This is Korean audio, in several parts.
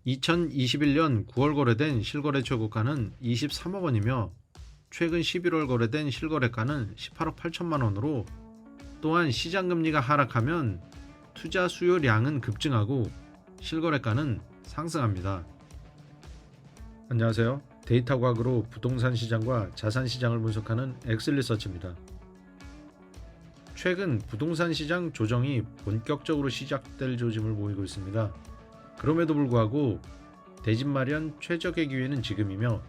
2021년 9월 거래된 실거래 최고가는 23억 원이며 최근 11월 거래된 실거래가는 18억 8천만 원으로, 또한 시장금리가 하락하면 투자 수요량은 급증하고 실거래가는 상승합니다. 안녕하세요. 데이터 과학으로 부동산 시장과 자산 시장을 분석하는 엑슬리서치입니다. 최근 부동산 시장 조정이 본격적으로 시작될 조짐을 보이고 있습니다. 그럼에도 불구하고 대집 마련 최적의 기회는 지금이며,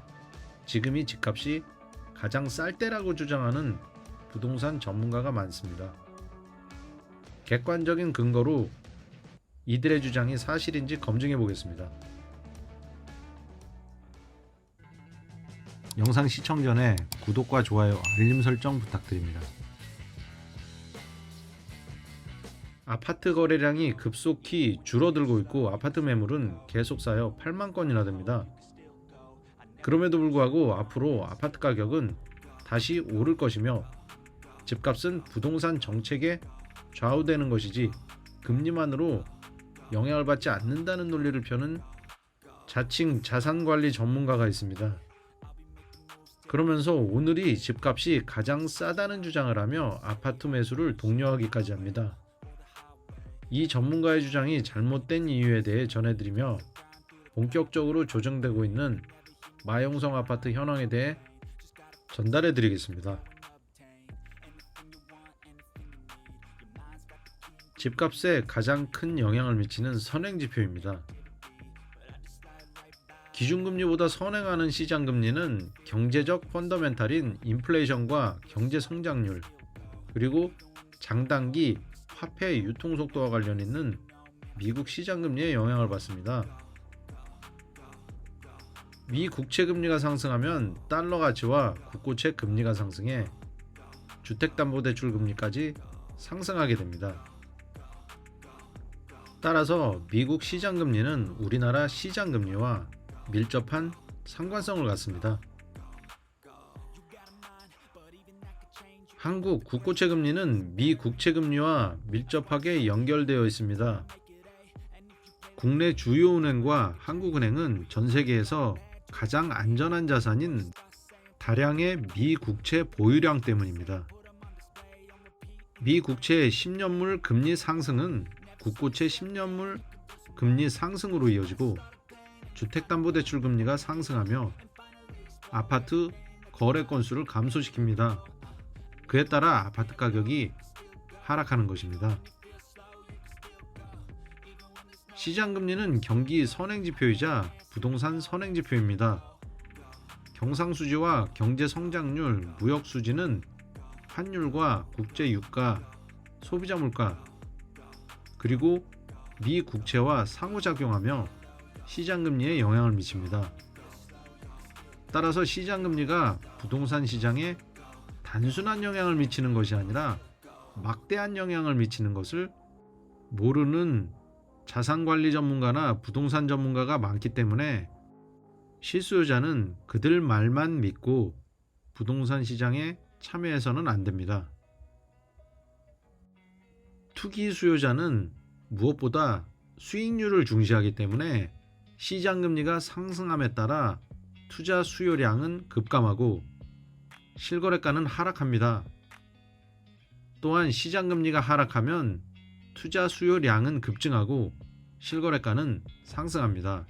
지금이 집값이 가장 쌀 때라고 주장하는 부동산 전문가가 많습니다. 객관적인 근거로 이들의 주장이 사실인지 검증해 보겠습니다. 영상 시청 전에 구독과 좋아요, 알림 설정 부탁드립니다. 아파트 거래량이 급속히 줄어들고 있고 아파트 매물은 계속 쌓여 8만 건이나 됩니다. 그럼에도 불구하고 앞으로 아파트 가격은 다시 오를 것이며, 집값은 부동산 정책에 좌우되는 것이지 금리만으로 영향을 받지 않는다는 논리를 펴는 자칭 자산관리 전문가가 있습니다. 그러면서 오늘이 집값이 가장 싸다는 주장을 하며 아파트 매수를 독려하기까지 합니다. 이 전문가의 주장이 잘못된 이유에 대해 전해드리며, 본격적으로 조정되고 있는 마용성 아파트 현황에 대해 전달해드리겠습니다. 집값에 가장 큰 영향을 미치는 선행지표입니다. 기준금리보다 선행하는 시장금리는 경제적 펀더멘탈인 인플레이션과 경제성장률, 그리고 장단기 화폐 유통속도와 관련 있는 미국 시장금리에 영향을 받습니다. 미 국채금리가 상승하면 달러 가치와 국고채 금리가 상승해 주택담보대출 금리까지 상승하게 됩니다. 따라서 미국 시장금리는 우리나라 시장금리와 밀접한 상관성을 갖습니다. 한국 국고채 금리는 미 국채 금리와 밀접하게 연결되어 있습니다. 국내 주요 은행과 한국은행은 전 세계에서 가장 안전한 자산인 다량의 미 국채 보유량 때문입니다. 미 국채 10년물 금리 상승은 국고채 10년물 금리 상승으로 이어지고, 주택담보대출 금리가 상승하며 아파트 거래 건수를 감소시킵니다. 그에 따라 아파트 가격이 하락하는 것입니다. 시장금리는 경기 선행지표이자 부동산 선행지표입니다. 경상수지와 경제성장률, 무역수지는 환율과 국제유가, 소비자물가, 그리고 미 국채와 상호작용하며 시장금리에 영향을 미칩니다. 따라서 시장금리가 부동산 시장에 단순한 영향을 미치는 것이 아니라 막대한 영향을 미치는 것을 모르는 자산관리 전문가나 부동산 전문가가 많기 때문에 실수요자는 그들 말만 믿고 부동산 시장에 참여해서는 안 됩니다. 투기 수요자는 무엇보다 수익률을 중시하기 때문에 시장금리가 상승함에 따라 투자 수요량은 급감하고 실거래가는 하락합니다. 또한 시장금리가 하락하면 투자 수요량은 급증하고 실거래가는 상승합니다.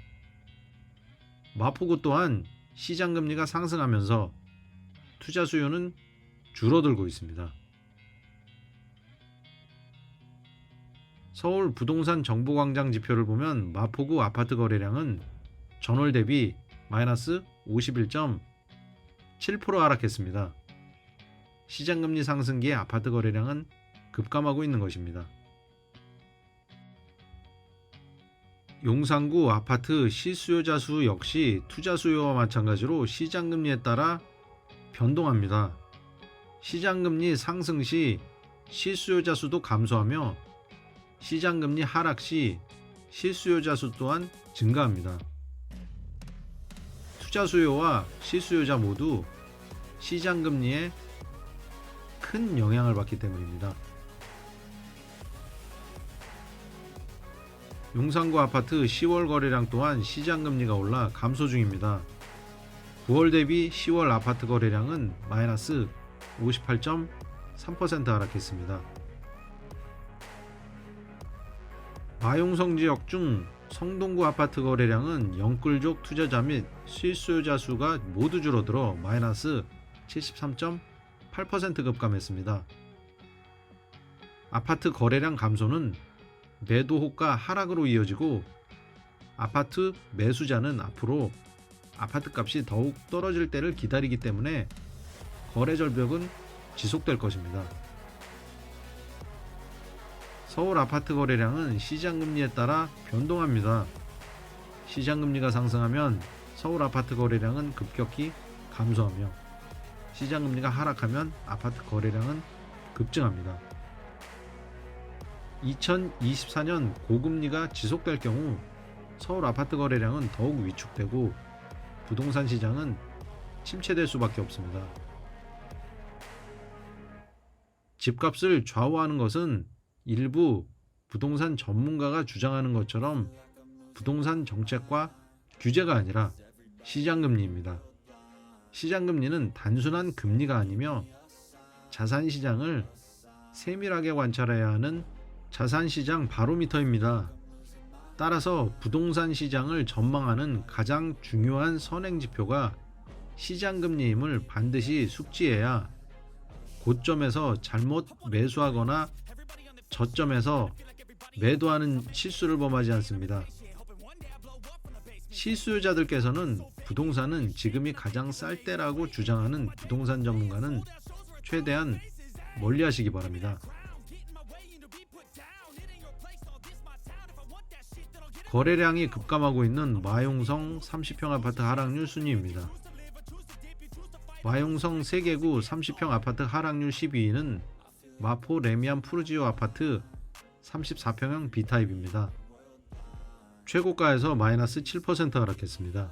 마포구 또한 시장금리가 상승하면서 투자 수요는 줄어들고 있습니다. 서울 부동산 정보광장 지표를 보면 마포구 아파트 거래량은 전월 대비 마이너스 51.7% 하락했습니다. 시장금리 상승기에 아파트 거래량은 급감하고 있는 것입니다. 용산구 아파트 실수요자 수 역시 투자 수요와 마찬가지로 시장금리에 따라 변동합니다. 시장금리 상승 시 실수요자 수도 감소하며 시장금리 하락 시 실수요자 수 또한 증가합니다. 투자 수요와 실수요자 모두 시장금리에 큰 영향을 받기 때문입니다. 용산구 아파트 10월 거래량 또한 시장금리가 올라 감소 중입니다. 9월 대비 10월 아파트 거래량은 마이너스 58.3% 하락했습니다. 마용성 지역 중 성동구 아파트 거래량은 영끌족 투자자 및 실수요자 수가 모두 줄어들어 마이너스 73.8% 급감했습니다. 아파트 거래량 감소는 매도 호가 하락으로 이어지고 아파트 매수자는 앞으로 아파트 값이 더욱 떨어질 때를 기다리기 때문에 거래 절벽은 지속될 것입니다. 서울 아파트 거래량은 시장금리에 따라 변동합니다. 시장금리가 상승하면 서울 아파트 거래량은 급격히 감소하며 시장금리가 하락하면 아파트 거래량은 급증합니다. 2024년 고금리가 지속될 경우 서울 아파트 거래량은 더욱 위축되고 부동산 시장은 침체될 수밖에 없습니다. 집값을 좌우하는 것은 일부 부동산 전문가가 주장하는 것처럼 부동산 정책과 규제가 아니라 시장금리입니다. 시장금리는 단순한 금리가 아니며 자산시장을 세밀하게 관찰해야 하는 자산시장 바로미터입니다. 따라서 부동산 시장을 전망하는 가장 중요한 선행지표가 시장금리임을 반드시 숙지해야 고점에서 잘못 매수하거나 저점에서 매도하는 실수를 범하지 않습니다. 실수요자들께서는 부동산은 지금이 가장 쌀 때라고 주장하는 부동산 전문가는 최대한 멀리하시기 바랍니다. 거래량이 급감하고 있는 마용성 30평 아파트 하락률 순위입니다. 마용성 3개구 30평 아파트 하락률 12위는 마포 레미안 푸르지오 아파트 34평형 B타입입니다. 최고가에서 마이너스 7% 하락했습니다.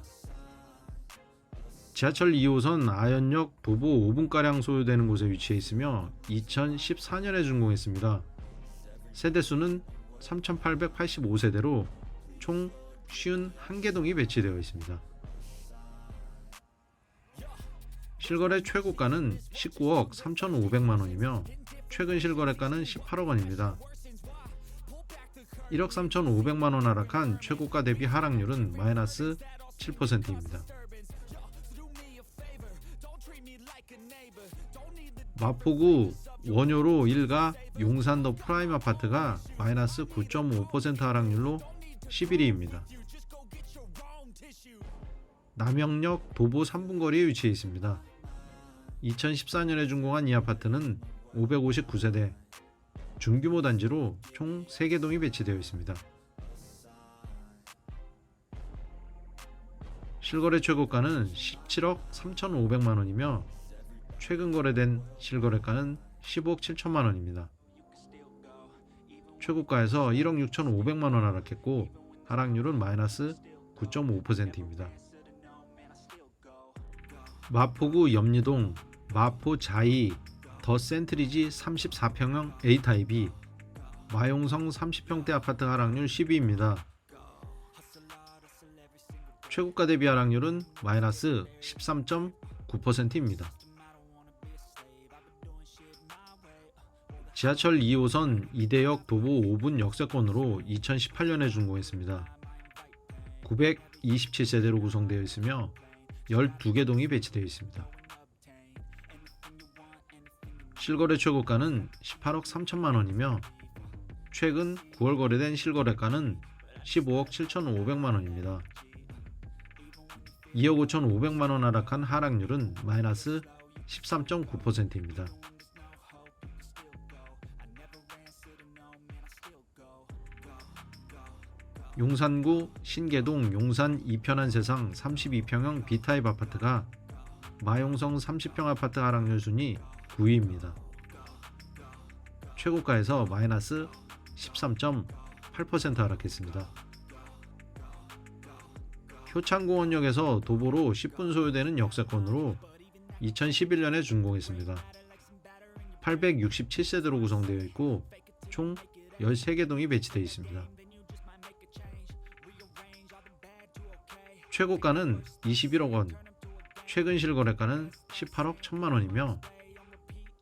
지하철 2호선 아현역 도보 5분가량 소요되는 곳에 위치해 있으며 2014년에 준공했습니다. 세대수는 3,885세대로 총 51개동이 배치되어 있습니다. 실거래 최고가는 19억 3,500만원이며 최근 실거래가는 18억원입니다. 1억 3,500만원 하락한 최고가 대비 하락률은 마이너스 7%입니다. 마포구 원효로 1가 용산 더 프라임 아파트가 마이너스 9.5% 하락률로 11위입니다. 남영역 도보 3분 거리에 위치해 있습니다. 2014년에 준공한 이 아파트는 559세대, 중규모 단지로 총 3개 동이 배치되어 있습니다. 실거래 최고가는 17억 3,500만원이며 최근 거래된 실거래가는 10억 7천만원입니다. 최고가에서 1억 6,500만원 하락했고 하락률은 마이너스 9.5%입니다. 마포구 염리동 마포 자이 더 센트리지 34평형 A타입이 마용성 30평대 아파트 하락률 10위입니다. 최고가 대비 하락률은 마이너스 13.9%입니다. 지하철 2호선 이대역 도보 5분 역세권으로 2018년에 준공했습니다. 927세대로 구성되어 있으며 12개 동이 배치되어 있습니다. 실거래 최고가는 18억 3천만원이며 최근 9월 거래된 실거래가는 15억 7,500만원입니다. 2억 5,500만원 하락한 하락률은 마이너스 13.9%입니다. 용산구 신계동 용산 이편한세상 32평형 B타입 아파트가 마용성 30평 아파트 하락률 순위 9위입니다. 최고가에서 마이너스 13.8% 하락했습니다. 효창공원역에서 도보로 10분 소요되는 역세권으로 2011년에 준공했습니다. 867세대로 구성되어 있고 총 13개 동이 배치되어 있습니다. 최고가는 21억 원, 최근 실거래가는 18억 1천만 원이며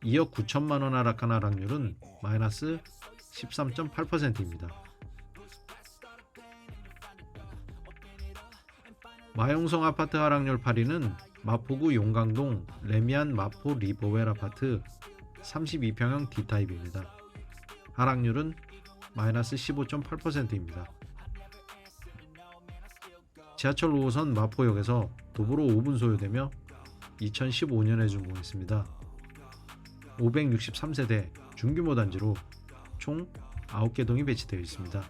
2억 9천만 원 하락한 하락률은 마이너스 13.8%입니다. 마용성 아파트 하락률 8위는 마포구 용강동 레미안 마포 리버웰 아파트 32평형 D타입입니다. 하락률은 마이너스 15.8%입니다. 지하철 5호선 마포역에서 도보로 5분 소요되며 2015년에 준공했습니다. 563세대 중규모 단지로 총 9개 동이 배치되어 있습니다.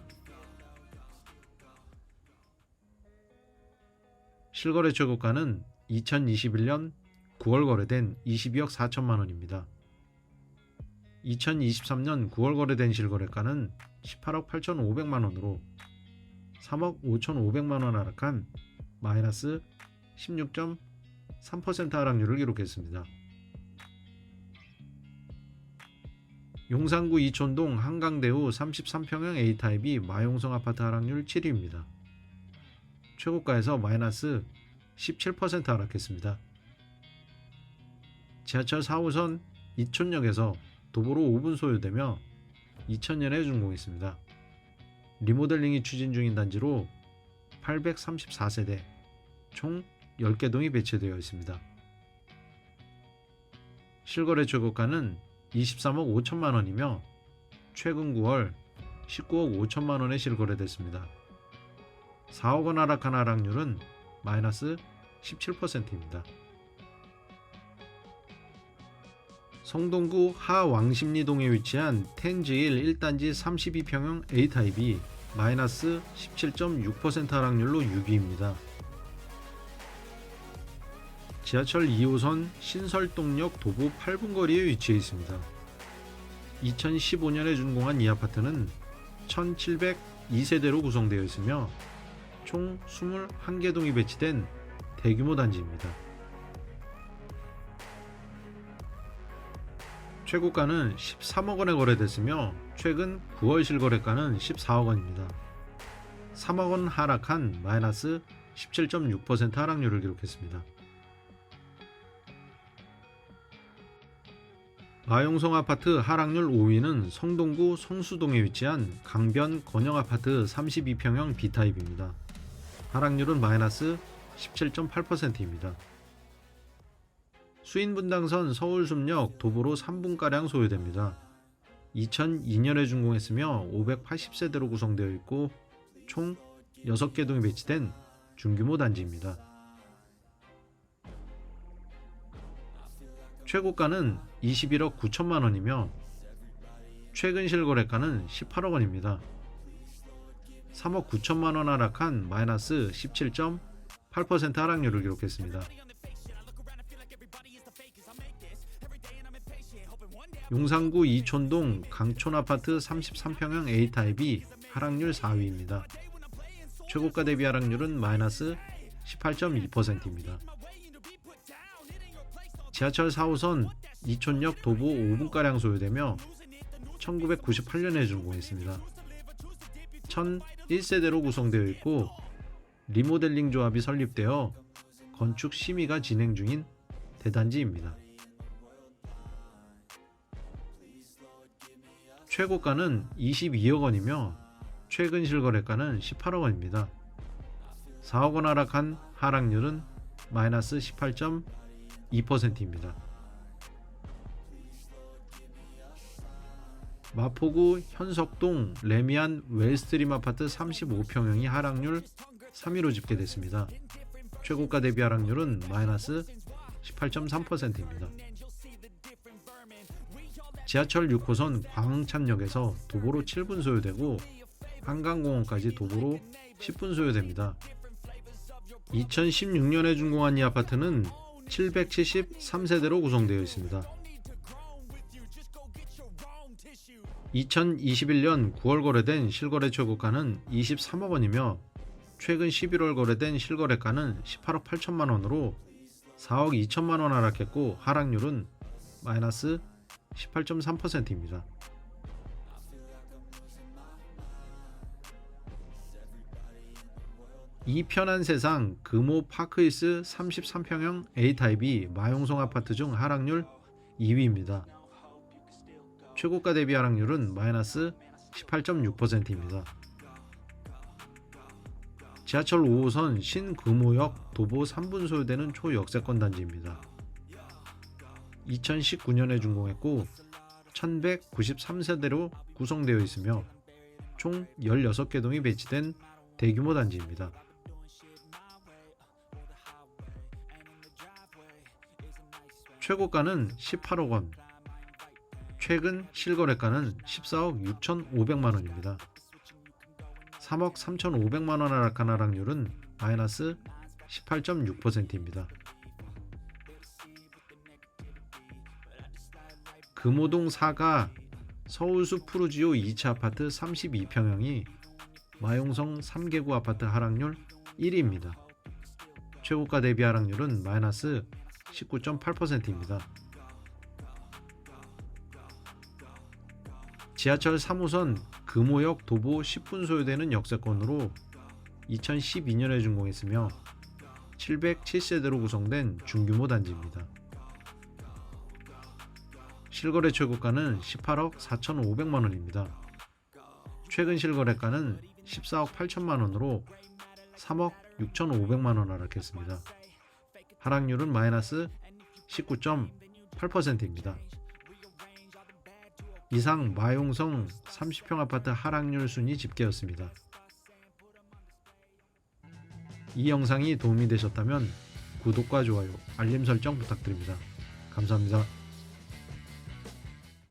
실거래 최고가는 2021년 9월 거래된 22억 4천만 원입니다. 2023년 9월 거래된 실거래가는 18억 8,500만 원으로 3억 5,500만 원 하락한 마이너스 16.3% 하락률을 기록했습니다. 용산구 이촌동 한강대우 33평형 A타입이 마용성 아파트 하락률 7위입니다. 최고가에서 마이너스 17% 하락했습니다. 지하철 4호선 이촌역에서 도보로 5분 소요되며 2000년에 준공했습니다. 리모델링이 추진 중인 단지로 834세대 총 10개 동이 배치되어 있습니다. 실거래 최고가는 23억 5천만 원이며 최근 9월 19억 5천만 원에 실거래됐습니다. 4억 원 하락한 하락률은 마이너스 17%입니다. 성동구 하왕십리동에 위치한 텐즈일 1단지 32평형 A타입이 마이너스 17.6% 하락률로 6위입니다. 지하철 2호선 신설동역 도보 8분 거리에 위치해 있습니다. 2015년에 준공한 이 아파트는 1702세대로 구성되어 있으며 총 21개 동이 배치된 대규모 단지입니다. 최고가는 13억 원에 거래됐으며 최근 9월 실거래가는 14억 원입니다. 3억 원 하락한 마이너스 17.6% 하락률을 기록했습니다. 마용성 아파트 하락률 5위는 성동구 성수동에 위치한 강변 건영아파트 32평형 B타입입니다. 하락률은 마이너스 17.8%입니다. 수인분당선 서울숲역 도보로 3분가량 소요됩니다. 2002년에 준공했으며 580세대로 구성되어 있고 총 6개 동이 배치된 중규모 단지입니다. 최고가는 21억 9천만 원이며 최근 실거래가는 18억 원입니다. 3억 9천만 원 하락한 마이너스 17.8% 하락률을 기록했습니다. 용산구 이촌동 강촌아파트 33평형 A타입이 하락률 4위입니다. 최고가 대비 하락률은 마이너스 18.2%입니다. 지하철 4호선 이촌역 도보 5분가량 소요되며 1998년에 준공했습니다. 1001세대로 구성되어 있고 리모델링 조합이 설립되어 건축 심의가 진행 중인 대단지입니다. 최고가는 22억 원이며 최근 실거래가는 18억 원입니다. 4억 원 하락한 하락률은 마이너스 18.2%입니다. 마포구 현석동 레미안 웰스트림 아파트 35평형이 하락률 3위로 집계됐습니다. 최고가 대비 하락률은 마이너스 18.3%입니다. 지하철 6호선 광흥창역에서 도보로 7분 소요되고 한강공원까지 도보로 10분 소요됩니다. 2016년에 준공한 이 아파트는 773세대로 구성되어 있습니다. 2021년 9월 거래된 실거래 최고가는 23억 원이며 최근 11월 거래된 실거래가는 18억 8천만 원으로 4억 2천만 원 하락했고 하락률은 마이너스 18.3%입니다. 이 편한 세상 금호 파크힐스 33평형 A타입이 마용성 아파트 중 하락률 2위입니다. 최고가 대비 하락률은 마이너스 18.6%입니다. 지하철 5호선 신금호역 도보 3분 소요되는 초역세권 단지입니다. 2019년에 준공했고 1193세대로 구성되어 있으며 총 16개 동이 배치된 대규모 단지입니다. 최고가는 18억 원, 최근 실거래가는 14억 6,500만 원입니다. 3억 3,500만 원 하락한 하락률은 마이너스 18.6%입니다. 금호동 4가 서울숲 푸르지오 2차 아파트 32평형이 마용성 3개구 아파트 하락률 1위입니다. 최고가 대비 하락률은 마이너스 19.8%입니다. 지하철 3호선 금호역 도보 10분 소요되는 역세권으로 2012년에 준공했으며 707세대로 구성된 중규모 단지입니다. 실거래 최고가는 18억 4,500만 원입니다. 최근 실거래가는 14억 8천만 원으로 3억 6,500만 원 하락했습니다. 하락률은 마이너스 19.8%입니다. 이상 마용성 30평 아파트 하락률 순위 집계였습니다. 이 영상이 도움이 되셨다면 구독과 좋아요, 알림 설정 부탁드립니다. 감사합니다.